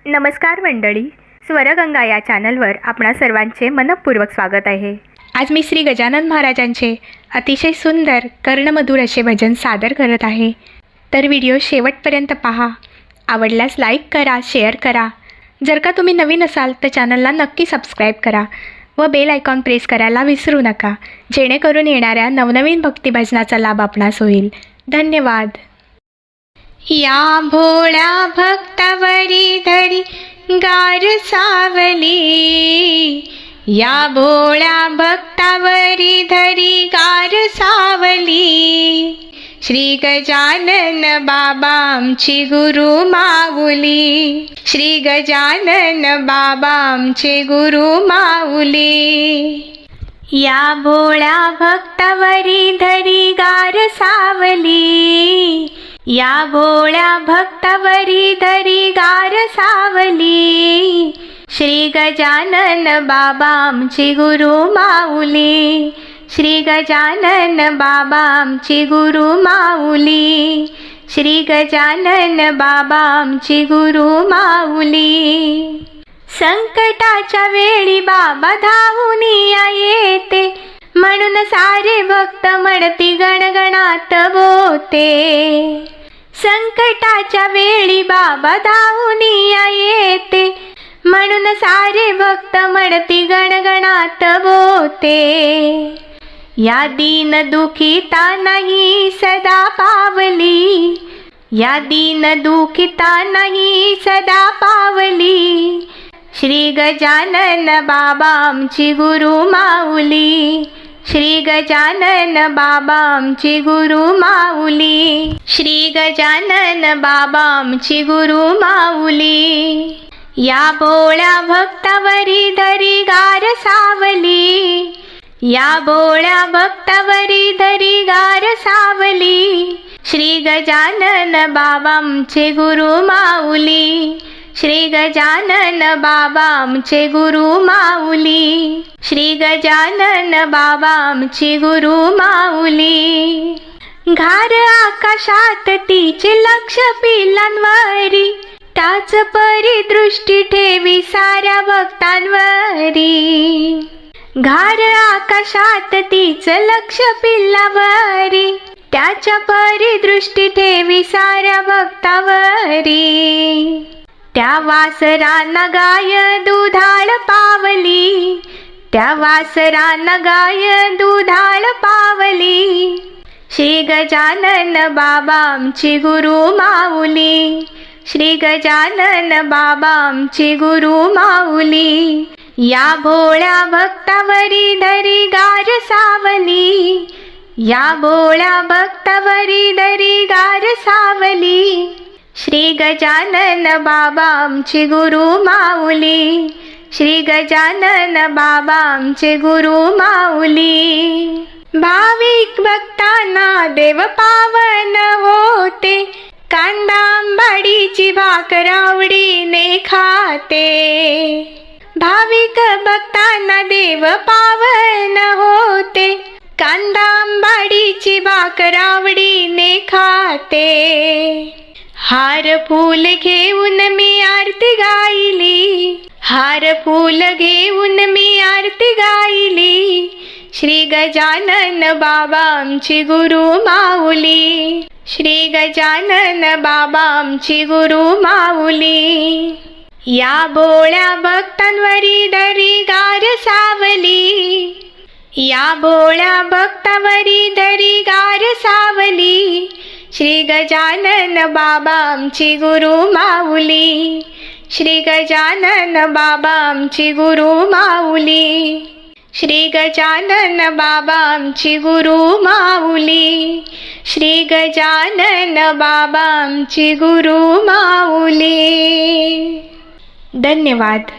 नमस्कार मंडळी, स्वरगंगा या चॅनलवर आपणा सर्वांचे मनपूर्वक स्वागत आहे। आज मी श्री गजानन महाराजांचे अतिशय सुंदर कर्णमधुर असे भजन सादर करत आहे। तर व्हिडिओ शेवटपर्यंत पहा। आवडल्यास लाईक करा, शेअर करा। जर का तुम्ही नवीन असाल तर चॅनलला नक्की सबस्क्राईब करा व बेल आयकॉन प्रेस करायला विसरू नका, जेणेकरून येणाऱ्या नवनवीन भक्तिभजनाचा लाभ आपणास होईल। धन्यवाद। या भोळ्या भक्तावरी धरी गार सावली, या भोळ्या भक्तावरी धरी गार सावली। श्री गजानन बाबा आमची गुरु माऊली, श्री गजानन बाबा आमचे गुरु माऊली। या भोळ्या भक्तावरी धरी गार सावली, या भोळ्या भक्तावरी धरी गार सावली। श्री गजानन बाबा आमची गुरु माऊली, श्री गजानन बाबा आमची गुरु माऊली, श्री गजानन बाबा आमची गुरु माऊली। संकटाच्या वेळी बाबा धावून येते, म्हणून सारे भक्त म्हणती गणगणात बोते। संकटाच्या वेळी बाबा धावून येते, म्हणून सारे भक्त म्हणती गणगणात बोते। या दीन दुखिता नाही सदा पावली, या दीन दुखिता नाही सदा पावली। श्री गजानन बाबा आमची गुरु माऊली, श्री गजानन बाबा आमची गुरु माऊली, श्री गजानन बाबा आमची गुरु माऊली। या भोळ्या भक्तावरी धरी गार सावली, या भोळ्या भक्तावरी धरी गार सावली। श्री गजानन बाबा आमचे गुरु माऊली, श्री गजानन बाबा आमचे गुरु माऊली, श्री गजानन बाबा आमची गुरु माऊली। घार आकाशात तिचे लक्ष पिलांवरी, त्याच परी दृष्टी ठेवी साऱ्या भक्तांवरी। घार आकाशात तिचं लक्ष पिल्लावरी, त्याच्या परी दृष्टी ठेवी साऱ्या भक्तावरी। त्या वासरांना गाय दुधाळ पावली, त्या वासरांना गाय दुधाळ पावली। श्री गजानन बाबा आमची गुरु माऊली, श्री गजानन बाबा आमची गुरु माऊली। या भोळ्या भक्तावरी धरी गार सावली, या भोळ्या भक्तावरी धरी गार सावली। श्री गजानन बाबा आमची गुरु माऊली, श्री गजानन बाबा आमचे गुरु माऊली। भाविक भक्तांना देव पावन होते, कांदा आंबाडीची भाकर आवडीने खाते। भाविक भक्तांना देव पावन होते, कांदा आंबाडीची भाकर आवडीने खाते। हार फूल घेऊन मी आरती गायली, हार फूल घेऊन मी आरती गायली। श्री गजानन बाबा आमची गुरु माऊली, श्री गजानन बाबा आमची गुरु माऊली। या भोळ्या भक्तांवरी धरी गार सावली, या भोळ्या भक्तावरी धरी गार सावली। श्री गजानन बाबा आमची गुरु माऊली, श्री गजानन बाबा आमची गुरु माऊली, श्री गजानन बाबा आमची गुरु माऊली, श्री गजानन बाबा आमची गुरु माऊली। धन्यवाद।